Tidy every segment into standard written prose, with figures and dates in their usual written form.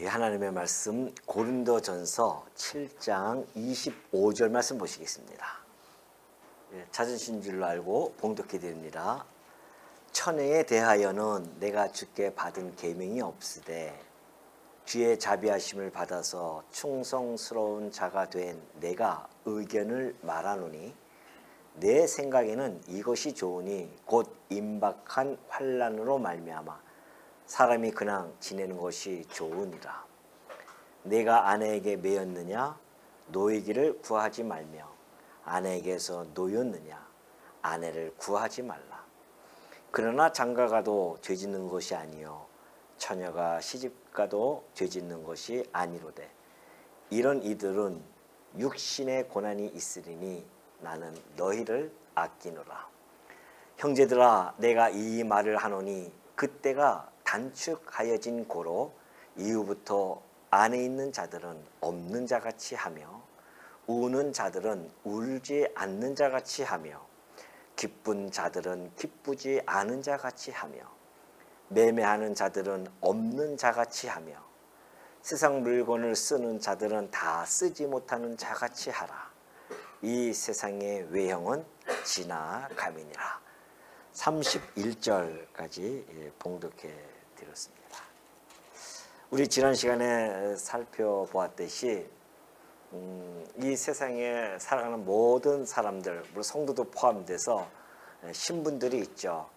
하나님의 말씀 고린도전서 7장 25절 말씀 보시겠습니다. 찾으신 줄로 알고 봉독해 드립니다. 천혜에 대하여는 내가 주께 받은 계명이 없으되 주의 자비하심을 받아서 충성스러운 자가 된 내가 의견을 말하노니 내 생각에는 이것이 좋으니 곧 임박한 환난으로 말미암아 사람이 그냥 지내는 것이 좋으니라. 내가 아내에게 매였느냐 노이기를 구하지 말며 아내에게서 노였느냐 아내를 구하지 말라. 그러나 장가가도 죄짓는 것이 아니요 처녀가 시집가도 죄짓는 것이 아니로되 이런 이들은 육신의 고난이 있으리니 나는 너희를 아끼노라. 형제들아 내가 이 말을 하노니 그때가 단축하여진 고로 이후부터 안에 있는 자들은 없는 자같이 하며 우는 자들은 울지 않는 자같이 하며 기쁜 자들은 기쁘지 않은 자같이 하며 매매하는 자들은 없는 자같이 하며 세상 물건을 쓰는 자들은 다 쓰지 못하는 자같이 하라. 이 세상의 외형은 지나감이니라. 31절까지 봉독해 드렸습니다. 우리 지난 시간에 살펴보았듯이 이 세상에 살아가는 모든 사람들, 물론 성도도 포함돼서 신분들이 있죠.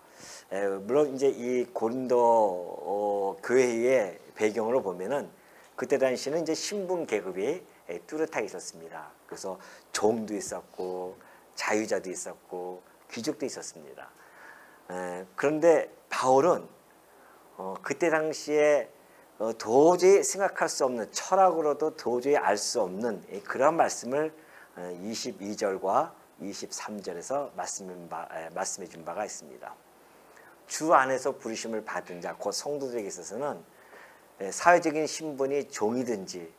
물론 이제 이 고린도 교회의 배경으로 보면은 그때 당시는 이제 신분 계급이 뚜렷하게 있었습니다. 그래서 종도 있었고 자유자도 있었고 귀족도 있었습니다. 그런데 바울은 그때 당시에 도저히 생각할 수 없는, 철학으로도 도저히 알 수 없는 그런 말씀을 22절과 23절에서 말씀해 준 바가 있습니다. 주 안에서 부르심을 받은 자, 곧 성도들에게 있어서는 사회적인 신분이 종이든지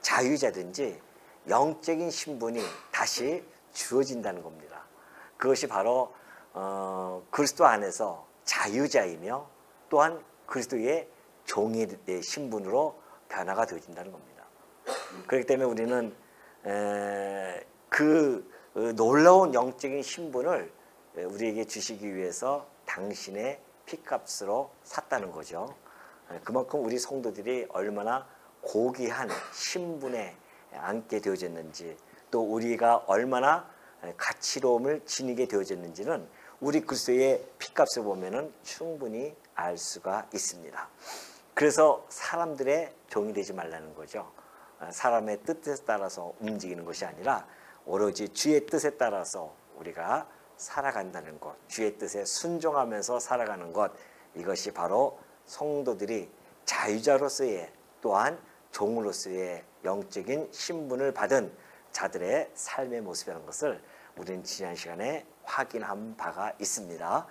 자유자든지 영적인 신분이 다시 주어진다는 겁니다. 그것이 바로 그리스도 안에서 자유자이며 또한 그리스도의 종의 신분으로 변화가 되어진다는 겁니다. 그렇기 때문에 우리는 그 놀라운 영적인 신분을 우리에게 주시기 위해서 당신의 피값으로 샀다는 거죠. 그만큼 우리 성도들이 얼마나 고귀한 신분에 앉게 되어졌는지, 또 우리가 얼마나 가치로움을 지니게 되어졌는지는 우리 그리스도의 피값을 보면은 충분히 알 수가 있습니다. 그래서 사람들의 종이 되지 말라는 거죠. 사람의 뜻에 따라서 움직이는 것이 아니라 오로지 주의 뜻에 따라서 우리가 살아간다는 것, 주의 뜻에 순종하면서 살아가는 것, 이것이 바로 성도들이 자유자로서의 또한 종으로서의 영적인 신분을 받은 자들의 삶의 모습이라는 것을 우리는 지난 시간에 확인한 바가 있습니다.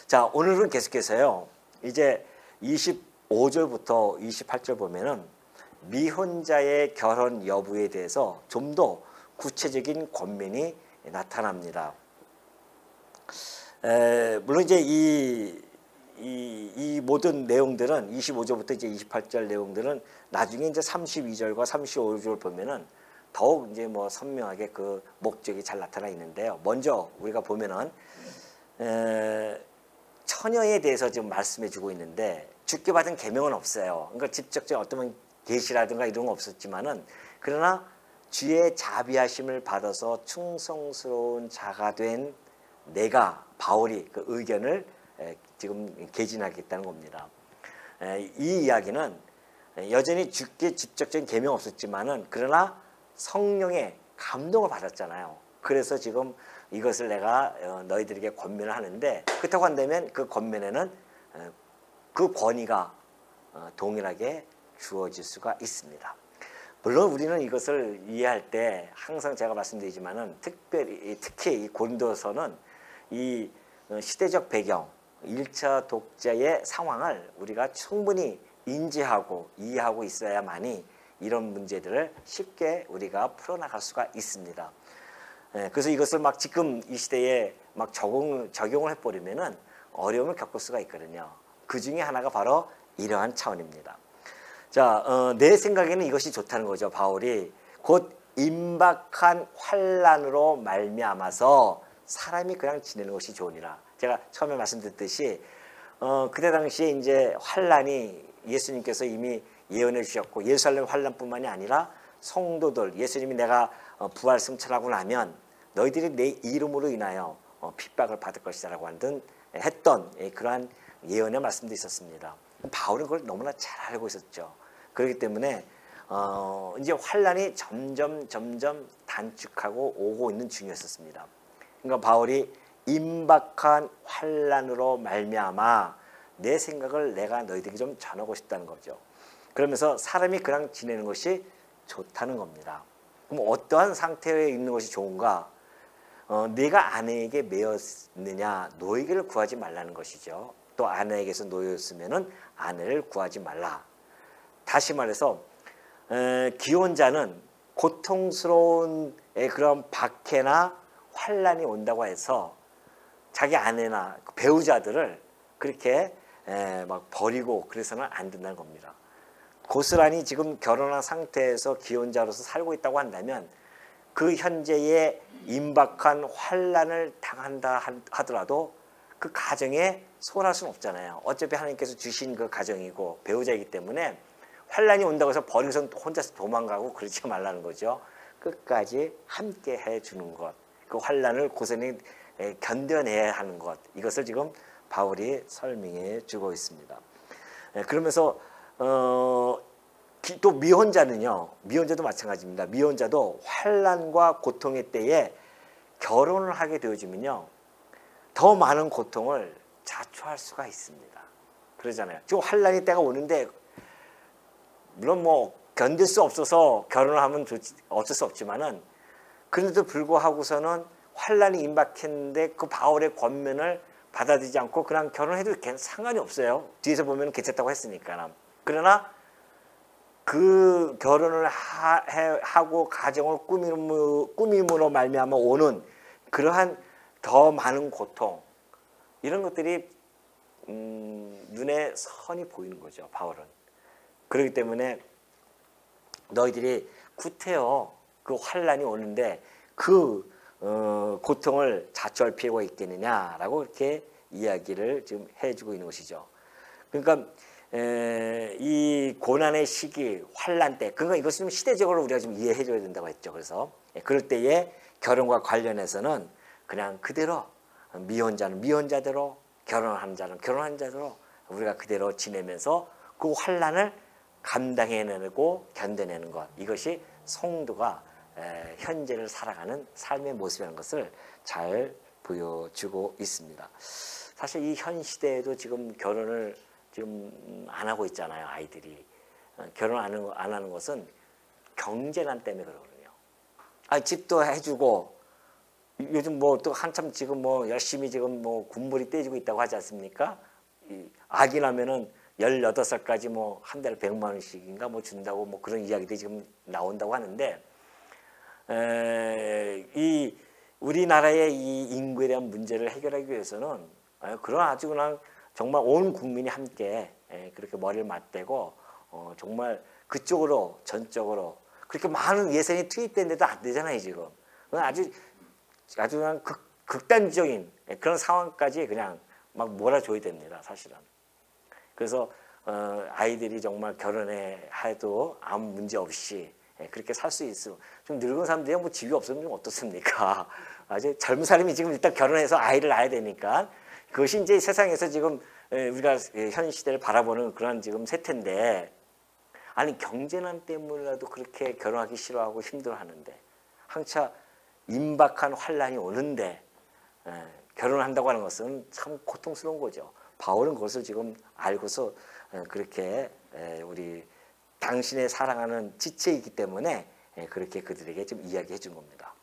자, 오늘은 계속해서요. 이제 25절부터 28절 보면은 미혼자의 결혼 여부에 대해서 좀 더 구체적인 권면이 나타납니다. 물론 이제 이 모든 내용들은 25절부터 이제 28절 내용들은 나중에 이제 32절과 35절 보면은 더욱 이제 뭐 선명하게 그 목적이 잘 나타나 있는데요. 먼저 우리가 보면은 처녀에 대해서 지금 말씀해 주고 있는데 주께 받은 계명은 없어요. 그러니까 직접적인 어떤 계시라든가 이런 건 없었지만은 그러나 주의 자비하심을 받아서 충성스러운 자가 된 내가, 바울이 그 의견을 지금 개진하겠다는 겁니다. 이 이야기는 여전히 주께 직접적인 계명 없었지만은 그러나 성령의 감동을 받았잖아요. 그래서 지금 이것을 내가 너희들에게 권면을 하는데, 그렇다고 한다면 그 권면에는 그 권위가 동일하게 주어질 수가 있습니다. 물론 우리는 이것을 이해할 때 항상 제가 말씀드리지만은 특히 이 고린도서는 이 시대적 배경, 1차 독자의 상황을 우리가 충분히 인지하고 이해하고 있어야만이 이런 문제들을 쉽게 우리가 풀어나갈 수가 있습니다. 그래서 이것을 막 지금 이 시대에 막 적용을 해버리면은 어려움을 겪을 수가 있거든요. 그 중에 하나가 바로 이러한 차원입니다. 자, 내 생각에는 이것이 좋다는 거죠. 바울이 곧 임박한 환난으로 말미암아서 사람이 그냥 지내는 것이 좋으니라. 제가 처음에 말씀드렸듯이 그때 당시에 이제 환난이 예수님께서 이미 예언해 주셨고 예루살렘 환난뿐만이 아니라 성도들 예수님이 내가 부활 승천하고 나면 너희들이 내 이름으로 인하여 핍박을 받을 것이다라고 했던 그러한 예언의 말씀도 있었습니다. 바울은 그걸 너무나 잘 알고 있었죠. 그렇기 때문에 이제 환난이 점점 단축하고 오고 있는 중이었습니다. 그러니까 바울이 임박한 환난으로 말미암아 내 생각을 내가 너희들에게 좀 전하고 싶다는 거죠. 그러면서 사람이 그냥 지내는 것이 좋다는 겁니다. 그럼 어떠한 상태에 있는 것이 좋은가? 네가 아내에게 매였느냐 노예를 구하지 말라는 것이죠. 또 아내에게서 노예였으면은 아내를 구하지 말라. 다시 말해서 기혼자는 고통스러운 그런 박해나 환난이 온다고 해서 자기 아내나 배우자들을 그렇게 막 버리고 그래서는 안 된다는 겁니다. 고스란히 지금 결혼한 상태에서 기혼자로서 살고 있다고 한다면 그 현재의 임박한 환난을 당한다 하더라도 그 가정에 소홀할 수는 없잖아요. 어차피 하나님께서 주신 그 가정이고 배우자이기 때문에 환난이 온다고 해서 버리고서 혼자서 도망가고 그러지 말라는 거죠. 끝까지 함께 해주는 것, 그 환난을 고스란히 견뎌내야 하는 것, 이것을 지금 바울이 설명해 주고 있습니다. 그러면서 또 미혼자는요, 미혼자도 마찬가지입니다. 미혼자도 환난과 고통의 때에 결혼을 하게 되어지면요, 더 많은 고통을 자초할 수가 있습니다. 그러잖아요. 지금 환난의 때가 오는데 물론 뭐 견딜 수 없어서 결혼을 하면 어쩔 수 없지만은 그런데도 불구하고서는 환난이 임박했는데 그 바울의 권면을 받아들이지 않고 그냥 결혼해도 상관이 없어요. 뒤에서 보면 괜찮다고 했으니까. 그러나 그 결혼을 하고 가정을 꾸밈으로 말미암아 오는 그러한 더 많은 고통, 이런 것들이 눈에 선이 보이는 거죠. 바울은. 그렇기 때문에 너희들이 구태여 그 환난이 오는데 그 고통을 자초할 필요가 있겠느냐라고 이렇게 이야기를 지금 해주고 있는 것이죠. 그러니까 이 고난의 시기, 환난 때, 그러니까 이것은 좀 시대적으로 우리가 좀 이해해 줘야 된다고 했죠. 그래서 그럴 때에 결혼과 관련해서는 그냥 그대로 미혼자는 미혼자대로, 결혼한 자는 결혼한 자대로 우리가 그대로 지내면서 그 환난을 감당해내고 견뎌내는 것, 이것이 성도가 현재를 살아가는 삶의 모습이라는 것을 잘 보여주고 있습니다. 사실 이 현 시대에도 지금 결혼을 지금 안 하고 있잖아요. 아이들이 결혼 안 하는 것은 경제난 때문에 그러거든요. 집도 해주고 요즘 뭐 또 한참 지금 뭐 열심히 지금 뭐 군물이 떼지고 있다고 하지 않습니까? 아기 나면은 18살까지 뭐 한 달에 100만 원씩인가 뭐 준다고 뭐 그런 이야기들이 지금 나온다고 하는데, 이 우리나라의 이 인구에 대한 문제를 해결하기 위해서는 그런 아주 그냥 정말 온 국민이 함께 그렇게 머리를 맞대고 정말 그쪽으로 전적으로 그렇게 많은 예산이 투입됐는데도 안 되잖아요. 지금 아주 그냥 극단적인 그런 상황까지 그냥 막 몰아줘야 됩니다. 사실은. 그래서 아이들이 정말 결혼해도 아무 문제 없이 그렇게 살 수 있어. 좀 늙은 사람들이 뭐 집이 없으면 좀 어떻습니까? 아주 젊은 사람이 지금 일단 결혼해서 아이를 낳아야 되니까 그것이 이제 세상에서 지금 우리가 현 시대를 바라보는 그런 지금 세태인데, 아니 경제난 때문이라도 그렇게 결혼하기 싫어하고 힘들어하는데 한차 임박한 환난이 오는데 결혼한다고 하는 것은 참 고통스러운 거죠. 바울은 그것을 지금 알고서 그렇게 우리 당신의 사랑하는 지체이기 때문에 그렇게 그들에게 좀 이야기해 준 겁니다.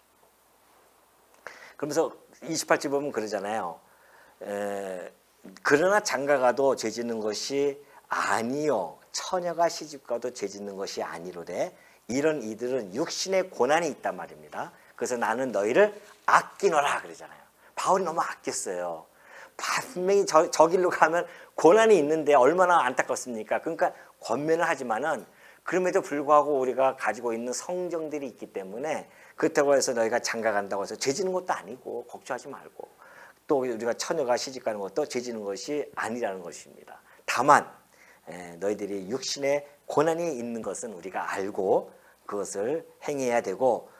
그러면서 28절 보면 그러잖아요. 그러나 장가가도 죄짓는 것이 아니요 처녀가 시집가도 죄짓는 것이 아니로되 이런 이들은 육신의 고난이 있단 말입니다. 그래서 나는 너희를 아끼노라 그러잖아요. 바울이 너무 아꼈어요. 분명히 저 길로 가면 고난이 있는데 얼마나 안타깝습니까? 그러니까 권면을 하지만은 그럼에도 불구하고 우리가 가지고 있는 성정들이 있기 때문에 그렇다고 해서 너희가 장가 간다고 해서 죄지는 것도 아니고 걱정하지 말고 또 우리가 처녀가 시집가는 것도 죄지는 것이 아니라는 것입니다. 다만 너희들이 육신의 고난이 있는 것은 우리가 알고 그것을 행해야 되고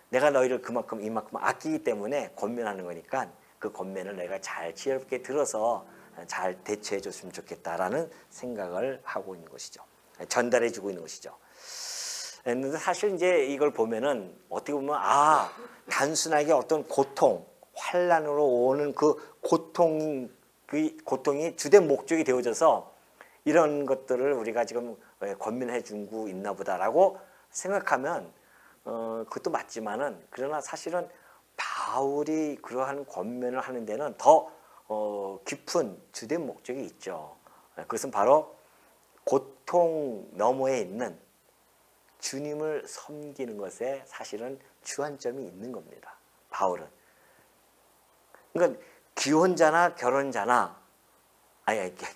내가 너희를 이만큼 아끼기 때문에 권면하는 거니까 그 권면을 내가 잘 지혜롭게 들어서 잘 대처해 줬으면 좋겠다라는 생각을 하고 있는 것이죠. 전달해 주고 있는 것이죠. 근데 사실 이제 이걸 보면은 어떻게 보면 단순하게 어떤 고통, 환난으로 오는 그 고통이 주된 목적이 되어져서 이런 것들을 우리가 지금 권면해 주고 있나 보다라고 생각하면 그것도 맞지만은 그러나 사실은 바울이 그러한 권면을 하는 데는 더 깊은 주된 목적이 있죠. 그것은 바로 고통 너머에 있는 주님을 섬기는 것에 사실은 주안점이 있는 겁니다. 바울은. 그러니까 기혼자나 결혼자나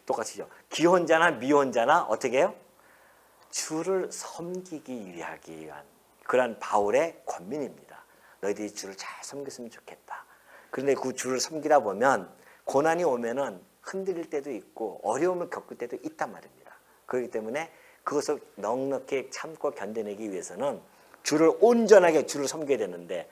똑같이죠. 기혼자나 미혼자나 어떻게 해요? 주를 섬기기 위한 그러한 바울의 권면입니다. 너희들이 주를 잘 섬겼으면 좋겠다. 그런데 그 주를 섬기다 보면 고난이 오면은 흔들릴 때도 있고 어려움을 겪을 때도 있단 말입니다. 그렇기 때문에 그것을 넉넉히 참고 견뎌내기 위해서는 온전하게 주를 섬겨야 되는데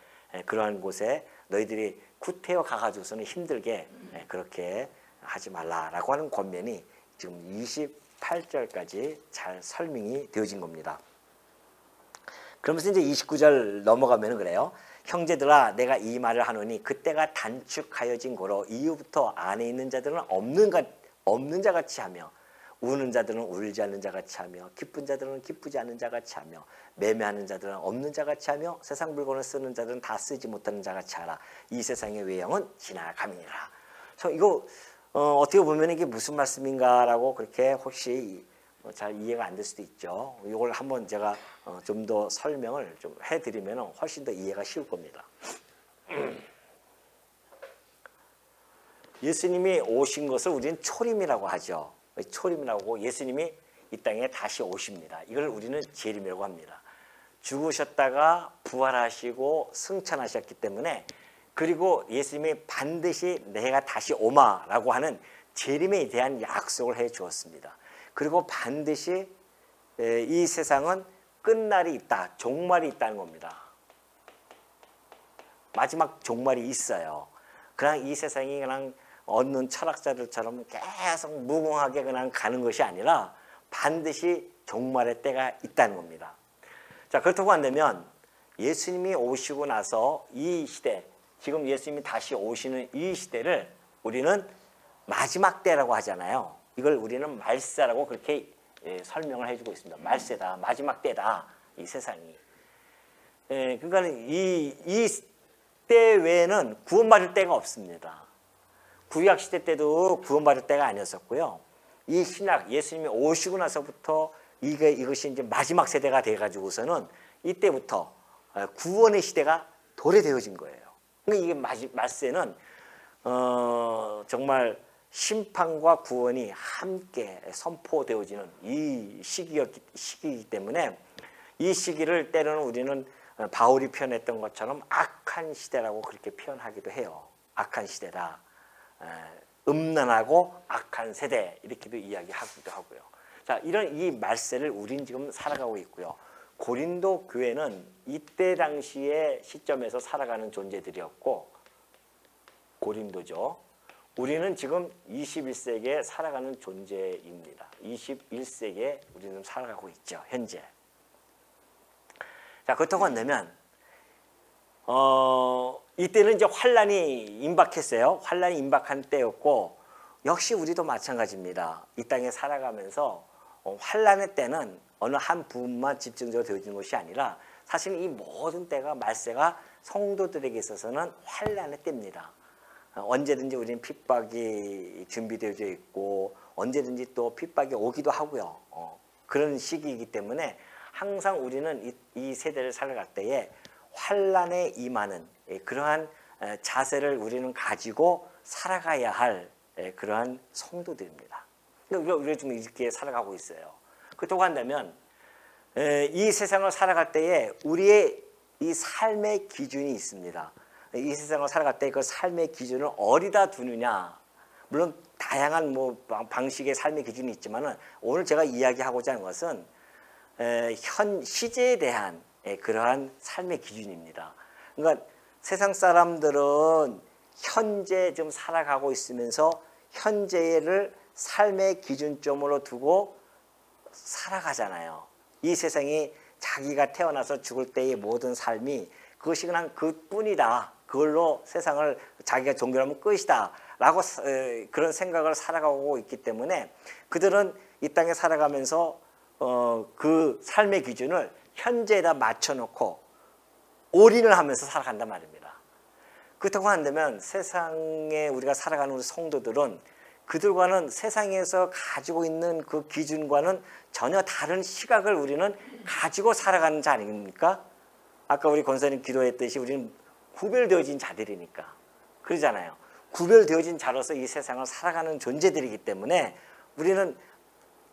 그러한 곳에 너희들이 구태여 가가지고서는 힘들게 그렇게 하지 말라라고 하는 권면이 지금 28절까지 잘 설명이 되어진 겁니다. 그러면서 이제 29절 넘어가면 그래요. 형제들아 내가 이 말을 하노니 그때가 단축하여진 고로 이후부터 안에 있는 자들은 없는 자같이 하며 우는 자들은 울지 않는 자같이 하며 기쁜 자들은 기쁘지 않는 자같이 하며 매매하는 자들은 없는 자같이 하며 세상 물건을 쓰는 자들은 다 쓰지 못하는 자같이 하라. 이 세상의 외형은 지나감이니라. 그래서 이거 어떻게 보면 이게 무슨 말씀인가라고 그렇게 혹시 잘 이해가 안 될 수도 있죠. 이걸 한번 제가 좀 더 설명을 좀 해드리면 훨씬 더 이해가 쉬울 겁니다. 예수님이 오신 것을 우리는 초림이라고 하죠. 초림이라고 예수님이 이 땅에 다시 오십니다. 이걸 우리는 재림이라고 합니다. 죽으셨다가 부활하시고 승천하셨기 때문에 그리고 예수님이 반드시 내가 다시 오마라고 하는 재림에 대한 약속을 해 주었습니다. 그리고 반드시 이 세상은 끝날이 있다, 종말이 있다는 겁니다. 마지막 종말이 있어요. 그냥 이 세상이 그냥 얻는 철학자들처럼 계속 무궁하게 그냥 가는 것이 아니라 반드시 종말의 때가 있다는 겁니다. 자, 그렇다고 한다면 예수님이 오시고 나서 이 시대, 지금 예수님이 다시 오시는 이 시대를 우리는 마지막 때라고 하잖아요. 이걸 우리는 말세라고 그렇게 설명을 해주고 있습니다. 말세다, 마지막 때다, 이 세상이. 그러니까 이 때 외에는 구원받을 때가 없습니다. 구약 시대 때도 구원받을 때가 아니었었고요. 이 신약 예수님이 오시고 나서부터 이것이 이제 마지막 세대가 돼가지고서는 이때부터 구원의 시대가 도래되어진 거예요. 그러니까 이게 말세는 정말 심판과 구원이 함께 선포되어지는 이 시기이기 때문에 이 시기를 때로는 우리는 바울이 표현했던 것처럼 악한 시대라고 그렇게 표현하기도 해요. 악한 시대다. 음란하고 악한 세대 이렇게도 이야기하기도 하고요. 자, 이런 이 말세를 우린 지금 살아가고 있고요. 고린도 교회는 이때 당시의 시점에서 살아가는 존재들이었고 고린도죠. 우리는 지금 21세기에 살아가는 존재입니다. 21세기에 우리는 살아가고 있죠. 현재. 자, 그렇다고 한다면 이때는 이제 환란이 임박했어요. 환란이 임박한 때였고 역시 우리도 마찬가지입니다. 이 땅에 살아가면서 환란의 때는 어느 한 부분만 집중적으로 되어지는 것이 아니라 사실 이 모든 때가 말세가 성도들에게 있어서는 환란의 때입니다. 언제든지 우리는 핍박이 준비되어 있고 언제든지 또 핍박이 오기도 하고요. 그런 시기이기 때문에 항상 우리는 이 세대를 살아갈 때에 환란에 임하는 그러한 자세를 우리는 가지고 살아가야 할 그러한 성도들입니다. 우리가 지금 이렇게 살아가고 있어요. 그렇다고 한다면 이 세상을 살아갈 때에 우리의 이 삶의 기준이 있습니다. 이 세상을 살아갈 때 그 삶의 기준을 어디다 두느냐. 물론 다양한 방식의 삶의 기준이 있지만은 오늘 제가 이야기하고자 하는 것은 현 시제에 대한 그러한 삶의 기준입니다. 그러니까 세상 사람들은 현재 좀 살아가고 있으면서 현재를 삶의 기준점으로 두고 살아가잖아요. 이 세상이 자기가 태어나서 죽을 때의 모든 삶이 그것이 그냥 그뿐이다. 그걸로 세상을 자기가 종결하면 끝이다. 라고 그런 생각을 살아가고 있기 때문에 그들은 이 땅에 살아가면서 그 삶의 기준을 현재에다 맞춰놓고 올인을 하면서 살아간단 말입니다. 그렇다고 한다면 세상에 우리가 살아가는 우리 성도들은 그들과는 세상에서 가지고 있는 그 기준과는 전혀 다른 시각을 우리는 가지고 살아가는 자 아닙니까? 아까 우리 권사님 기도했듯이 우리는 구별되어진 자들이니까 그러잖아요. 구별되어진 자로서 이 세상을 살아가는 존재들이기 때문에 우리는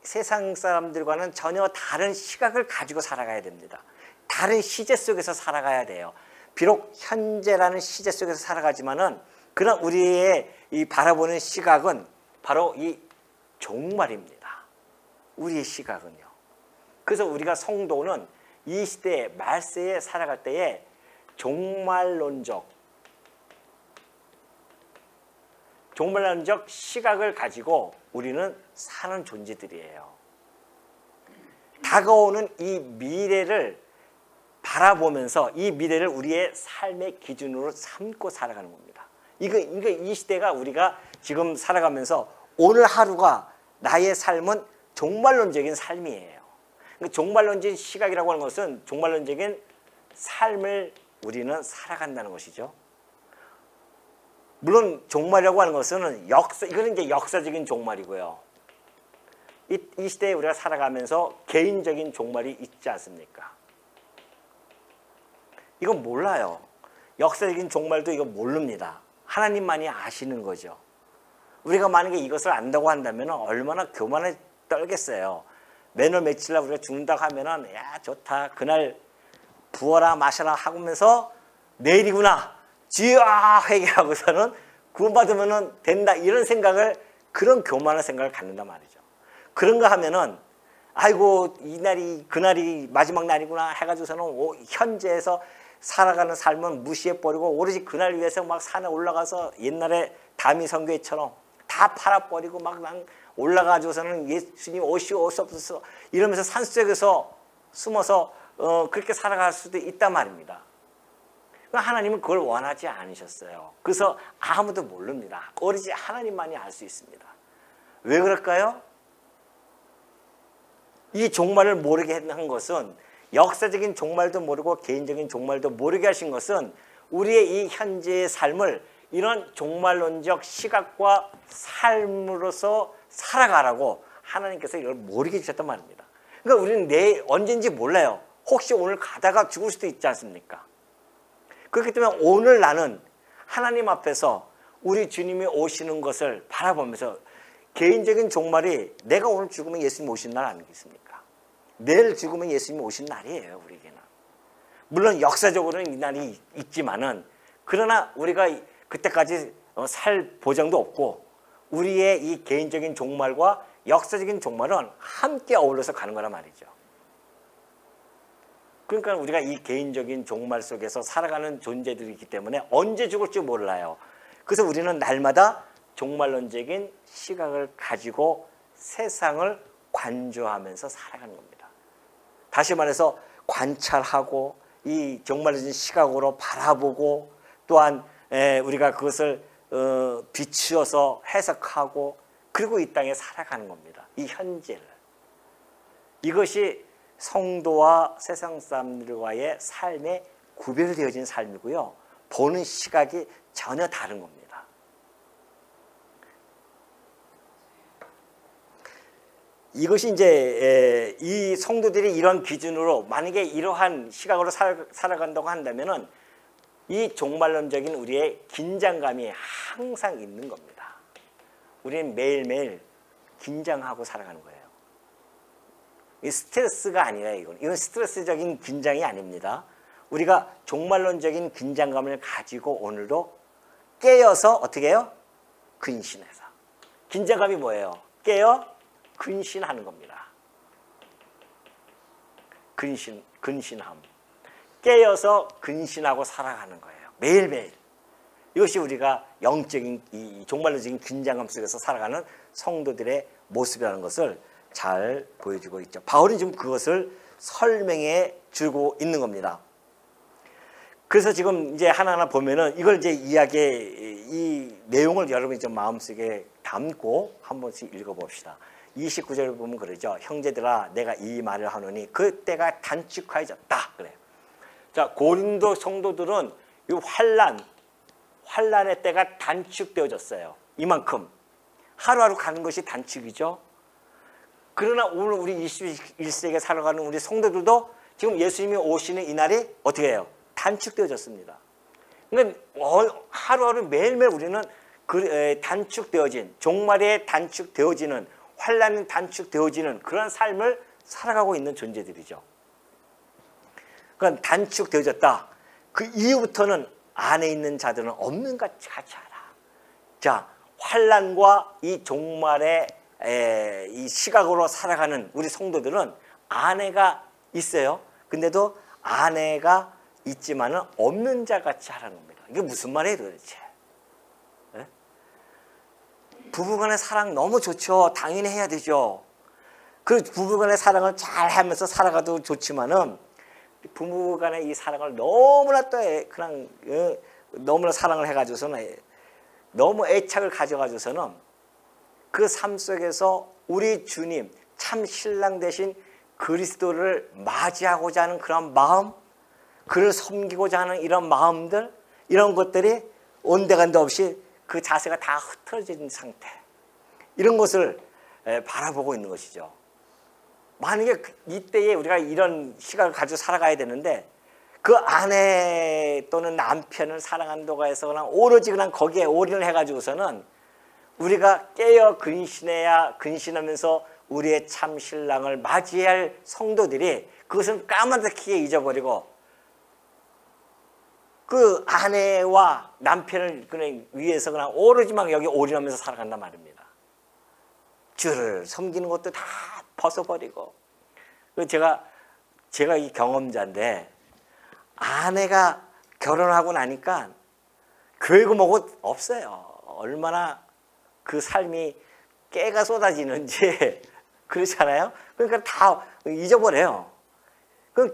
세상 사람들과는 전혀 다른 시각을 가지고 살아가야 됩니다. 다른 시제 속에서 살아가야 돼요. 비록 현재라는 시제 속에서 살아가지만은 그런 우리의 이 바라보는 시각은 바로 이 종말입니다. 우리의 시각은요. 그래서 우리가 성도는 이 시대에 말세에 살아갈 때에 종말론적 시각을 가지고 우리는 사는 존재들이에요. 다가오는 이 미래를 바라보면서 이 미래를 우리의 삶의 기준으로 삼고 살아가는 겁니다. 이 시대가 우리가 지금 살아가면서 오늘 하루가 나의 삶은 종말론적인 삶이에요. 종말론적인 시각이라고 하는 것은 종말론적인 삶을 우리는 살아간다는 것이죠. 물론 종말이라고 하는 것은 이거는 이제 역사적인 종말이고요. 이 시대에 우리가 살아가면서 개인적인 종말이 있지 않습니까? 이건 몰라요. 역사적인 종말도 이거 모릅니다. 하나님만이 아시는 거죠. 우리가 만약에 이것을 안다고 한다면 얼마나 교만에 떨겠어요. 매너 며칠 날 우리가 죽는다고 하면은 야 좋다. 그날 부어라 마셔라 하면서 내일이구나. 주여 회개하고서는 구원받으면 된다. 이런 생각을 그런 교만한 생각을 갖는단 말이죠. 그런가 하면은 아이고 그날이 마지막 날이구나 해가지고서는 현재에서 살아가는 삶은 무시해버리고 오로지 그날 위해서 막 산에 올라가서 옛날에 다미 선교회처럼 다 팔아버리고 막 올라가지고서는 예수님 오시옵소서 이러면서 산속에서 숨어서 그렇게 살아갈 수도 있단 말입니다. 하나님은 그걸 원하지 않으셨어요. 그래서 아무도 모릅니다. 오로지 하나님만이 알 수 있습니다. 왜 그럴까요? 이 종말을 모르게 한 것은 역사적인 종말도 모르고 개인적인 종말도 모르게 하신 것은 우리의 이 현재의 삶을 이런 종말론적 시각과 삶으로서 살아가라고 하나님께서 이걸 모르게 주셨단 말입니다. 그러니까 우리는 내일 언제인지 몰라요. 혹시 오늘 가다가 죽을 수도 있지 않습니까? 그렇기 때문에 오늘 나는 하나님 앞에서 우리 주님이 오시는 것을 바라보면서 개인적인 종말이 내가 오늘 죽으면 예수님 오신 날 아니겠습니까? 내일 죽으면 예수님 오신 날이에요. 우리에게는. 물론 역사적으로는 이 날이 있지만은 그러나 우리가 그때까지 살 보장도 없고 우리의 이 개인적인 종말과 역사적인 종말은 함께 어울려서 가는 거란 말이죠. 그러니까 우리가 이 개인적인 종말 속에서 살아가는 존재들이기 때문에 언제 죽을지 몰라요. 그래서 우리는 날마다 종말론적인 시각을 가지고 세상을 관조하면서 살아가는 겁니다. 다시 말해서 관찰하고 이 종말론적인 시각으로 바라보고 또한 우리가 그것을 비추어서 해석하고 그리고 이 땅에 살아가는 겁니다. 이 현재를. 이것이 성도와 세상 사람들과의 삶에 구별되어진 삶이고요. 보는 시각이 전혀 다른 겁니다. 이것이 이제 이 성도들이 이런 기준으로 만약에 이러한 시각으로 살아간다고 한다면은 이 종말론적인 우리의 긴장감이 항상 있는 겁니다. 우리는 매일매일 긴장하고 살아가는 거예요. 이 스트레스가 아니라 이건 스트레스적인 긴장이 아닙니다. 우리가 종말론적인 긴장감을 가지고 오늘도 깨어서 어떻게 해요? 근신해서. 긴장감이 뭐예요? 깨어 근신하는 겁니다. 근신함. 깨어서 근신하고 살아가는 거예요. 매일매일. 이것이 우리가 영적인 이 종말론적인 긴장감 속에서 살아가는 성도들의 모습이라는 것을 잘 보여주고 있죠. 바울이 지금 그것을 설명해 주고 있는 겁니다. 그래서 지금 이제 하나하나 보면은 이걸 이제 이 내용을 여러분이 좀 마음속에 담고 한 번씩 읽어봅시다. 29절을 보면 그러죠. 형제들아 내가 이 말을 하노니 그 때가 단축하여졌다. 그래요. 자, 고린도 성도들은 이 환란의 때가 단축되어졌어요. 이만큼. 하루하루 가는 것이 단축이죠. 그러나 오늘 우리 21세기에 살아가는 우리 성도들도 지금 예수님이 오시는 이 날이 어떻게 해요? 단축되어졌습니다. 그러니까 하루하루 매일매일 우리는 단축되어진, 종말에 단축되어지는, 환란이 단축되어지는 그런 삶을 살아가고 있는 존재들이죠. 그러니까 단축되어졌다. 그 이후부터는 안에 있는 자들은 없는 것 같이 하라. 자, 환란과 이 종말의 이 시각으로 살아가는 우리 성도들은 아내가 있어요. 근데도 아내가 있지만은 없는 자 같이 하라는 겁니다. 이게 무슨 말이에요 도대체? 네? 부부간의 사랑 너무 좋죠. 당연히 해야 되죠. 그 부부간의 사랑을 잘 하면서 살아가도 좋지만은 부부간의 이 사랑을 너무나 또 그냥 너무나 사랑을 해가지고서는 너무 애착을 가져가지고서는 그 삶 속에서 우리 주님 참 신랑 되신 그리스도를 맞이하고자 하는 그런 마음, 그를 섬기고자 하는 이런 마음들, 이런 것들이 온데간데 없이 그 자세가 다 흐트러진 상태, 이런 것을 바라보고 있는 것이죠. 만약에 이때에 우리가 이런 시각을 가지고 살아가야 되는데 그 아내 또는 남편을 사랑한다고 해서 그냥 오로지 그냥 거기에 올인을 해가지고서는 우리가 깨어 근신하면서 우리의 참 신랑을 맞이해야 할 성도들이 그것은 까마득하게 잊어버리고 그 아내와 남편을 그냥 위해서 그냥 오로지만 여기 올인하면서 살아간단 말입니다. 주를 섬기는 것도 다 벗어버리고. 제가 이 경험자인데 아내가 결혼하고 나니까 교회고 뭐고 없어요. 얼마나 그 삶이 깨가 쏟아지는지 그렇잖아요. 그러니까 다 잊어버려요. 그럼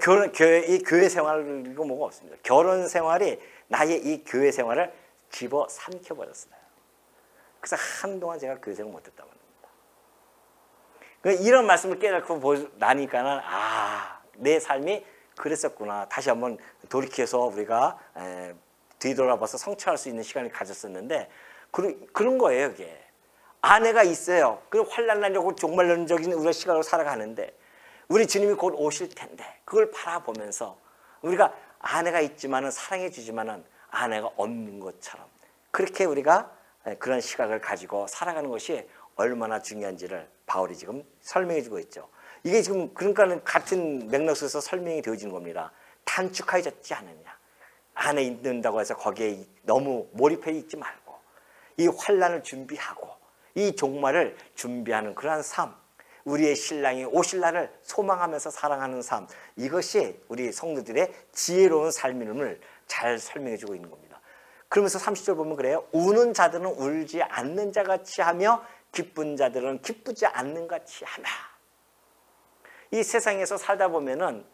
이 교회 생활이고 뭐가 없습니다. 결혼 생활이 나의 이 교회 생활을 집어삼켜 버렸어요. 그래서 한동안 제가 교회 생활을 못했다고 합니다. 그러니까 이런 말씀을 깨닫고 나니까는 내 삶이 그랬었구나. 다시 한번 돌이켜서 우리가 뒤돌아봐서 성찰할 수 있는 시간을 가졌었는데 그런 거예요. 이게 아내가 있어요. 그 환란하려고 종말론적인 우리가 시각으로 살아가는데 우리 주님이 곧 오실 텐데 그걸 바라보면서 우리가 아내가 있지만은 사랑해 주지만은 아내가 없는 것처럼 그렇게 우리가 그런 시각을 가지고 살아가는 것이 얼마나 중요한지를 바울이 지금 설명해 주고 있죠. 이게 지금 그러니까 같은 맥락 속에서 설명이 되어지는 겁니다. 단축하여졌지 않느냐. 안에 있는다고 해서 거기에 너무 몰입해 있지 말고 이 환란을 준비하고 이 종말을 준비하는 그러한 삶, 우리의 신랑이 오실 날을 소망하면서 살아가는 삶, 이것이 우리 성도들의 지혜로운 삶임을 잘 설명해 주고 있는 겁니다. 그러면서 30절 보면 그래요. 우는 자들은 울지 않는 자 같이 하며 기쁜 자들은 기쁘지 않는 같이 하며. 이 세상에서 살다 보면은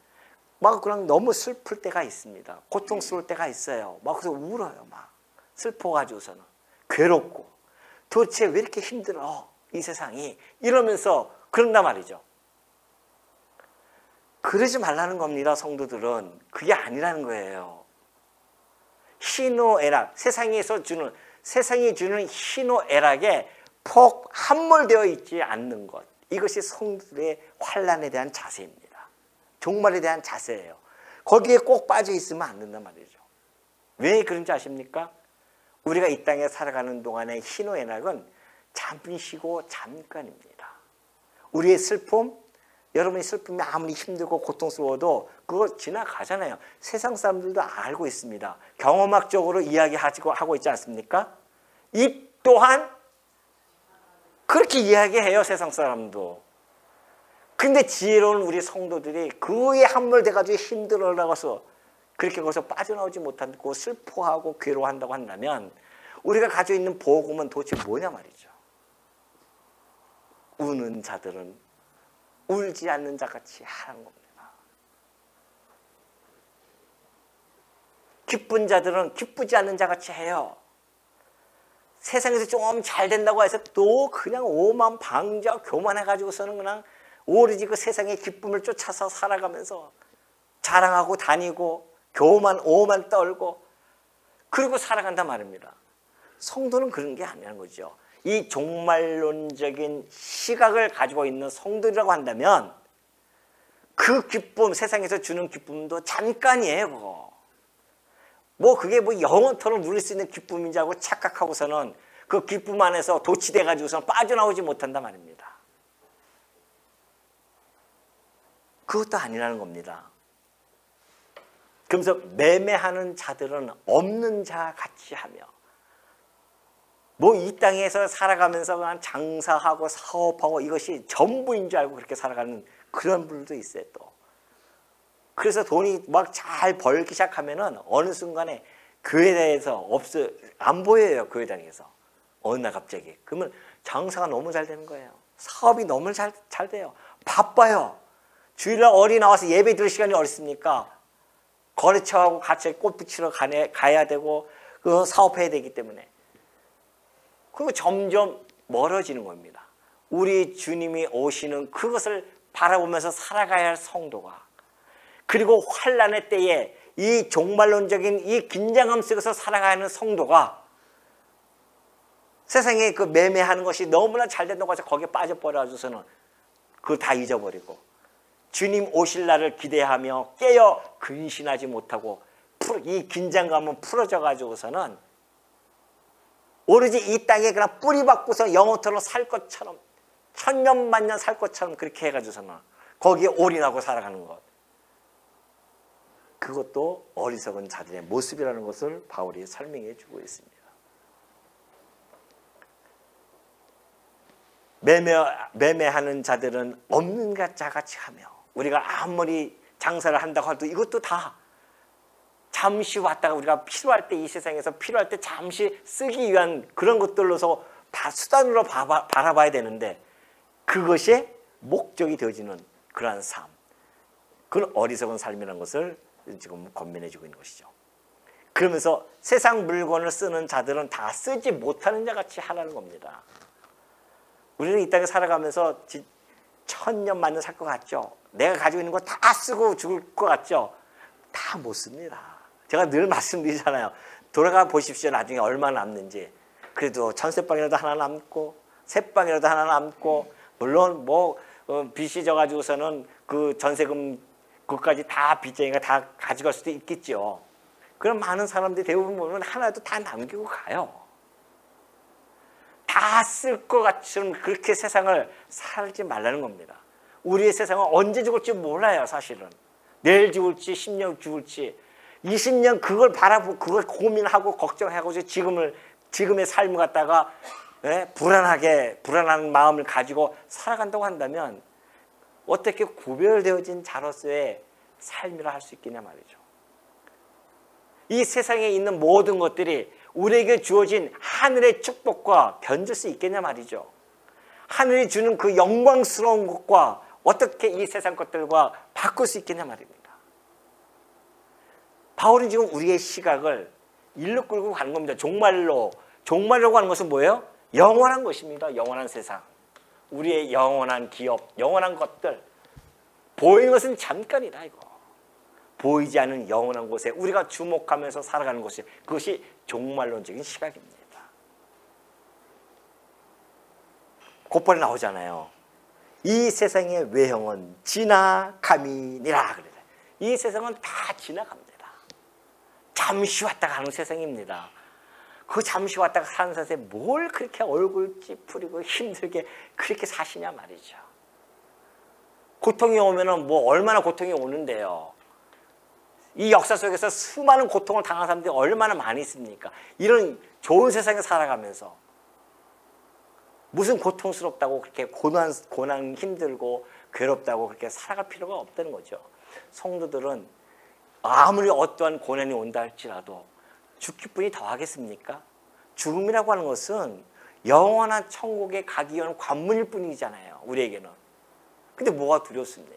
막 그냥 너무 슬플 때가 있습니다. 고통스러울 때가 있어요. 막 그래서 울어요. 막 슬퍼가지고서는 괴롭고 도대체 왜 이렇게 힘들어 이 세상이 이러면서 그런단 말이죠. 그러지 말라는 겁니다. 성도들은 그게 아니라는 거예요. 희노애락, 세상이 주는 희노애락에 폭 함몰되어 있지 않는 것, 이것이 성도들의 환란에 대한 자세입니다. 종말에 대한 자세예요. 거기에 꼭 빠져 있으면 안 된단 말이죠. 왜 그런지 아십니까? 우리가 이 땅에 살아가는 동안의 희노애락은 잠시고 잠깐입니다. 우리의 슬픔, 여러분의 슬픔이 아무리 힘들고 고통스러워도 그거 지나가잖아요. 세상 사람들도 알고 있습니다. 경험학적으로 이야기하고 있지 않습니까? 이 또한 그렇게 이야기해요, 세상 사람도. 근데 지혜로운 우리 성도들이 그에 함몰돼가지고 힘들어 나가서 그렇게 거기서 빠져나오지 못하고 슬퍼하고 괴로워한다고 한다면 우리가 가지고 있는 복음은 도대체 뭐냐 말이죠. 우는 자들은 울지 않는 자같이 하는 겁니다. 기쁜 자들은 기쁘지 않는 자같이 해요. 세상에서 좀 잘 된다고 해서 또 그냥 오만방자 교만해가지고서는 그냥 오로지 그 세상의 기쁨을 쫓아서 살아가면서 자랑하고 다니고 오만 떨고 그리고 살아간단 말입니다. 성도는 그런 게 아니라는 거죠. 이 종말론적인 시각을 가지고 있는 성도라고 한다면 그 기쁨, 세상에서 주는 기쁨도 잠깐이에요. 그거. 뭐 그게 뭐 영원토록 누릴 수 있는 기쁨인지 알고 착각하고서는 그 기쁨 안에서 도취돼 가지고서는 빠져나오지 못한단 말입니다. 그것도 아니라는 겁니다. 그러면서 매매하는 자들은 없는 자 같이 하며 뭐 이 땅에서 살아가면서 그냥 장사하고 사업하고 이것이 전부인 줄 알고 그렇게 살아가는 그런 분들도 있어요 또. 그래서 돈이 막 잘 벌기 시작하면은 어느 순간에 교회당에서 안 보여요. 교회당에서 어느 날 갑자기. 그러면 장사가 너무 잘 되는 거예요. 사업이 너무 잘 돼요. 바빠요. 주일날 어디 나와서 예배 드릴 시간이 어딨습니까? 거래처하고 같이 꽃 붙이러 가야 되고 그 사업해야 되기 때문에. 그리고 점점 멀어지는 겁니다. 우리 주님이 오시는 그것을 바라보면서 살아가야 할 성도가, 그리고 환난의 때에 이 종말론적인 이 긴장감 속에서 살아가는 성도가 세상에 그 매매하는 것이 너무나 잘 된다고 해서 거기에 빠져버려서는 그걸 다 잊어버리고 주님 오실 날을 기대하며 깨어 근신하지 못하고 이 긴장감은 풀어져 가지고서는 오로지 이 땅에 그냥 뿌리 박고서 영원토록 살 것처럼 천년만년 살 것처럼 그렇게 해가지고서는 거기에 올인하고 살아가는 것, 그것도 어리석은 자들의 모습이라는 것을 바울이 설명해 주고 있습니다. 매매하는 자들은 없는 자같이 하며, 우리가 아무리 장사를 한다고 해도 이것도 다 잠시 왔다가 우리가 필요할 때, 이 세상에서 필요할 때 잠시 쓰기 위한 그런 것들로서 다 수단으로 바라봐야 되는데 그것이 목적이 되어지는 그러한 삶, 그건 어리석은 삶이라는 것을 지금 권면해 주고 있는 것이죠. 그러면서 세상 물건을 쓰는 자들은 다 쓰지 못하는 자같이 하라는 겁니다. 우리는 이 땅에 살아가면서 천년 만년 살 것 같죠? 내가 가지고 있는 거 다 쓰고 죽을 것 같죠? 다 못 씁니다. 제가 늘 말씀드리잖아요. 돌아가 보십시오. 나중에 얼마나 남는지. 그래도 전세방이라도 하나 남고 새방이라도 하나 남고, 물론 뭐 빚이 져가지고서는 그 전세금 그것까지 다 빚쟁이가 다 가져갈 수도 있겠죠. 그럼 많은 사람들이 대부분 보면 하나도 다 남기고 가요. 다 쓸 것 같처럼 그렇게 세상을 살지 말라는 겁니다. 우리의 세상은 언제 죽을지 몰라요. 사실은 내일 죽을지 10년 죽을지 20년 그걸 바라보고 그걸 고민하고 걱정하고 지금의 삶을 갖다가 불안한 마음을 가지고 살아간다고 한다면 어떻게 구별되어진 자로서의 삶이라 할 수 있겠냐 말이죠. 이 세상에 있는 모든 것들이 우리에게 주어진 하늘의 축복과 견줄 수 있겠냐 말이죠. 하늘이 주는 그 영광스러운 것과 어떻게 이 세상 것들과 바꿀 수 있겠냐 말입니다. 바울은 지금 우리의 시각을 일로 끌고 가는 겁니다. 종말이라고 하는 것은 뭐예요? 영원한 것입니다. 영원한 세상, 우리의 영원한 기업, 영원한 것들. 보이는 것은 잠깐이다 이거. 보이지 않는 영원한 곳에 우리가 주목하면서 살아가는 것이, 그것이 종말론적인 시각입니다. 곧바로 나오잖아요. 이 세상의 외형은 지나감이니라 그래요. 이 세상은 다 지나갑니다. 잠시 왔다 가는 세상입니다. 그 잠시 왔다 가는 세상에 뭘 그렇게 얼굴 찌푸리고 힘들게 그렇게 사시냐 말이죠. 고통이 오면은 뭐 얼마나 고통이 오는데요. 이 역사 속에서 수많은 고통을 당한 사람들이 얼마나 많이 있습니까? 이런 좋은 세상에 살아가면서 무슨 고통스럽다고 그렇게 고난 힘들고 괴롭다고 그렇게 살아갈 필요가 없다는 거죠. 성도들은 아무리 어떠한 고난이 온다 할지라도 죽기 뿐이 더하겠습니까? 죽음이라고 하는 것은 영원한 천국에 가기 위한 관문일 뿐이잖아요. 우리에게는. 근데 뭐가 두렵습니까?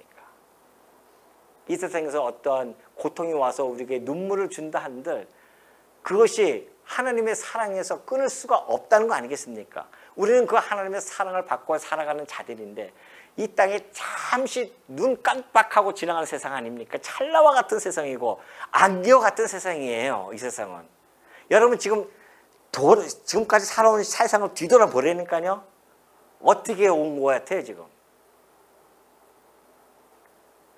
이 세상에서 어떠한 고통이 와서 우리에게 눈물을 준다 한들 그것이 하나님의 사랑에서 끊을 수가 없다는 거 아니겠습니까? 우리는 그 하나님의 사랑을 받고 살아가는 자들인데 이 땅에 잠시 눈 깜빡하고 지나가는 세상 아닙니까? 찰나와 같은 세상이고 안개와 같은 세상이에요. 이 세상은. 여러분 지금까지 살아온 세상을 뒤돌아보려니까요. 어떻게 온 것 같아요 지금?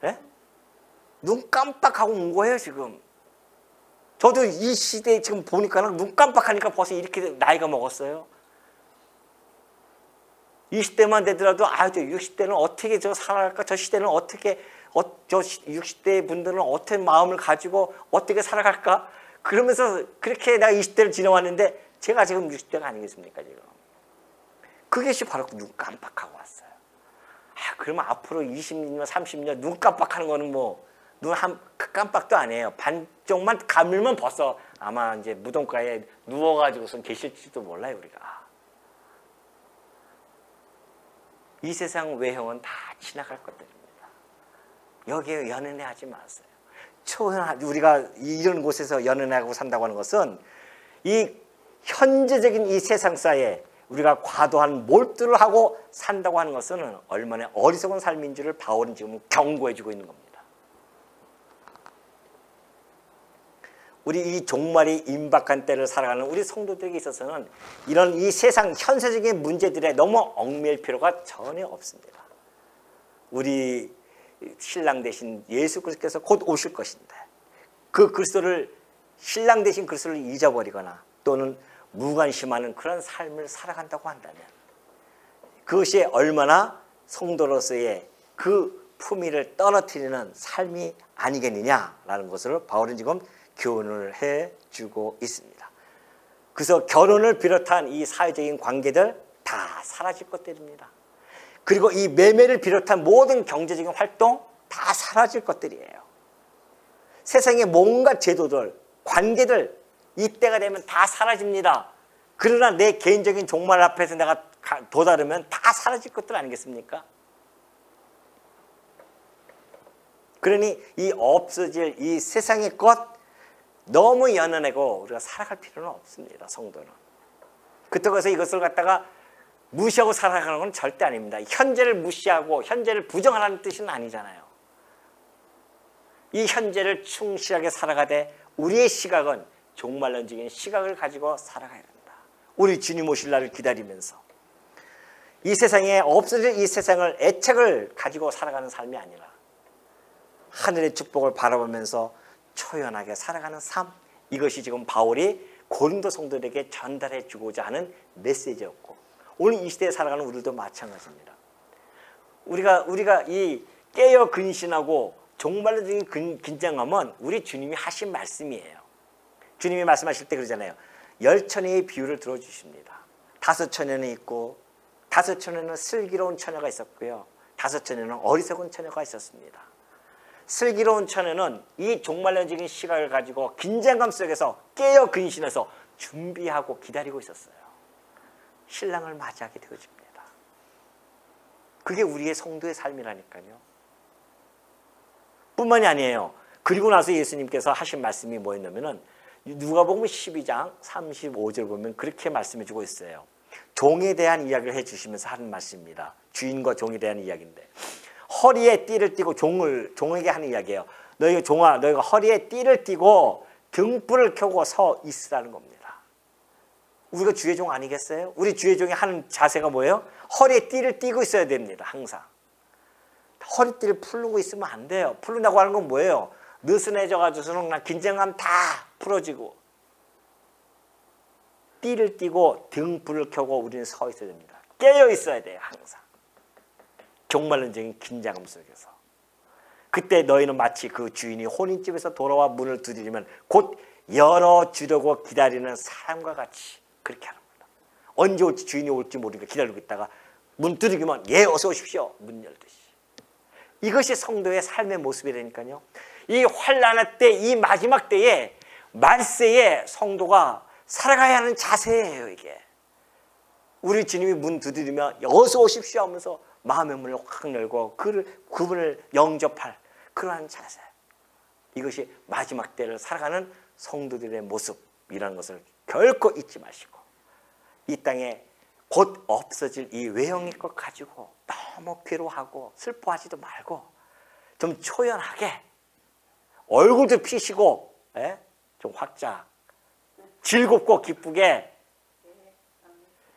네? 눈 깜빡하고 온 거예요 지금. 저도 이 시대에 지금 보니까는 눈 깜빡하니까 벌써 이렇게 나이가 먹었어요. 20대만 되더라도 저 60대는 어떻게 살아갈까? 저 시대는 어떻게 저 60대 분들은 어떻게 마음을 가지고 어떻게 살아갈까? 그러면서 그렇게 내가 20대를 지나왔는데 제가 지금 60대가 아니겠습니까 지금. 그것이 바로 눈 깜빡하고 왔어요. 그러면 앞으로 20년 30년 눈 깜빡하는 거는 뭐 눈 깜빡도 아니에요. 반쪽만 가물면 벌써 아마 이제 무덤가에 누워가지고선 계실지도 몰라요 우리가. 이 세상 외형은 다 지나갈 것들입니다. 여기에 연연해하지 마세요. 우리가 이런 곳에서 연연하고 산다고 하는 것은 이 현재적인 이 세상사에 우리가 과도한 몰두를 하고 산다고 하는 것은 얼마나 어리석은 삶인 줄을 바울은 지금 경고해주고 있는 겁니다. 우리 이 종말이 임박한 때를 살아가는 우리 성도들에게 있어서는 이런 이 세상 현세적인 문제들에 너무 얽매일 필요가 전혀 없습니다. 우리 신랑 되신 예수 그리스도께서 곧 오실 것인데 그 그리스도를 신랑 되신 그리스도를 잊어버리거나 또는 무관심하는 그런 삶을 살아간다고 한다면 그것이 얼마나 성도로서의 그 품위를 떨어뜨리는 삶이 아니겠느냐라는 것을 바울은 지금 교훈을 해주고 있습니다. 그래서 결혼을 비롯한 이 사회적인 관계들 다 사라질 것들입니다. 그리고 이 매매를 비롯한 모든 경제적인 활동 다 사라질 것들이에요. 세상의 뭔가 제도들, 관계들 이때가 되면 다 사라집니다. 그러나 내 개인적인 종말 앞에서 내가 도달하면 다 사라질 것들 아니겠습니까? 그러니 이 없어질 이 세상의 것 너무 연연하고 우리가 살아갈 필요는 없습니다. 성도는. 그렇다고 해서 이것을 갖다가 무시하고 살아가는 건 절대 아닙니다. 현재를 무시하고 현재를 부정하라는 뜻은 아니잖아요. 이 현재를 충실하게 살아가되 우리의 시각은 종말론적인 시각을 가지고 살아가야 된다. 우리 주님 오실 날을 기다리면서 이 세상에 없어질 이 세상을 애착을 가지고 살아가는 삶이 아니라 하늘의 축복을 바라보면서 초연하게 살아가는 삶, 이것이 지금 바울이 고린도 성도들에게 전달해 주고자 하는 메시지였고 오늘 이 시대에 살아가는 우리도 마찬가지입니다. 우리가 이 깨어 근신하고 종말론적인 긴장감은 우리 주님이 하신 말씀이에요. 주님이 말씀하실 때 그러잖아요. 10처녀의 비유를 들어주십니다. 5처녀는 있고 5처녀는 슬기로운 처녀가 있었고요. 5처녀는 어리석은 처녀가 있었습니다. 슬기로운 처녀는 이 종말론적인 시각을 가지고 긴장감 속에서 깨어 근신해서 준비하고 기다리고 있었어요. 신랑을 맞이하게 되어집니다. 그게 우리의 성도의 삶이라니까요. 뿐만이 아니에요. 그리고 나서 예수님께서 하신 말씀이 뭐였냐면은 누가복음 12장 35절 보면 그렇게 말씀해 주고 있어요. 종에 대한 이야기를 해주시면서 하는 말씀입니다. 주인과 종에 대한 이야기인데 허리에 띠를 띠고 종에게 하는 이야기예요. 너희가 종아, 너희가 허리에 띠를 띠고 등불을 켜고 서 있으라는 겁니다. 우리가 주의 종 아니겠어요? 우리 주의 종이 하는 자세가 뭐예요? 허리에 띠를 띠고 있어야 됩니다. 항상. 허리띠를 풀고 있으면 안 돼요. 풀는다고 하는 건 뭐예요? 느슨해져가지고서는 그냥 긴장감 다 풀어지고 띠를 띠고 등불을 켜고 우리는 서 있어야 됩니다. 깨어 있어야 돼요. 항상. 종말론적인 긴장감 속에서. 그때 너희는 마치 그 주인이 혼인집에서 돌아와 문을 두드리면 곧 열어주려고 기다리는 사람과 같이 그렇게 하는 겁니다. 언제 올지 주인이 올지 모르니까 기다리고 있다가 문 두드리면 예 어서 오십시오. 문 열듯이. 이것이 성도의 삶의 모습이라니까요. 이 환난의 때, 이 마지막 때에 말세에 성도가 살아가야 하는 자세예요. 이게. 우리 주님이 문 두드리면 어서 오십시오 하면서 마음의 문을 확 열고 그분을 영접할 그러한 자세. 이것이 마지막 때를 살아가는 성도들의 모습이라는 것을 결코 잊지 마시고 이 땅에 곧 없어질 이 외형의 것 가지고 너무 괴로워하고 슬퍼하지도 말고 좀 초연하게 얼굴도 피시고 좀 확장 즐겁고 기쁘게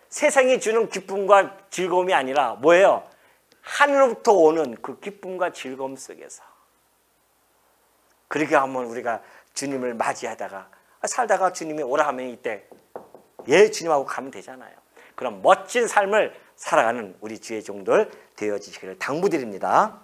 세상이 주는 기쁨과 즐거움이 아니라 뭐예요? 하늘로부터 오는 그 기쁨과 즐거움 속에서 그렇게 하면 우리가 주님을 맞이하다가 살다가 주님이 오라 하면 이때 예 주님하고 가면 되잖아요. 그럼 멋진 삶을 살아가는 우리 주의 종들 되어지시기를 당부드립니다.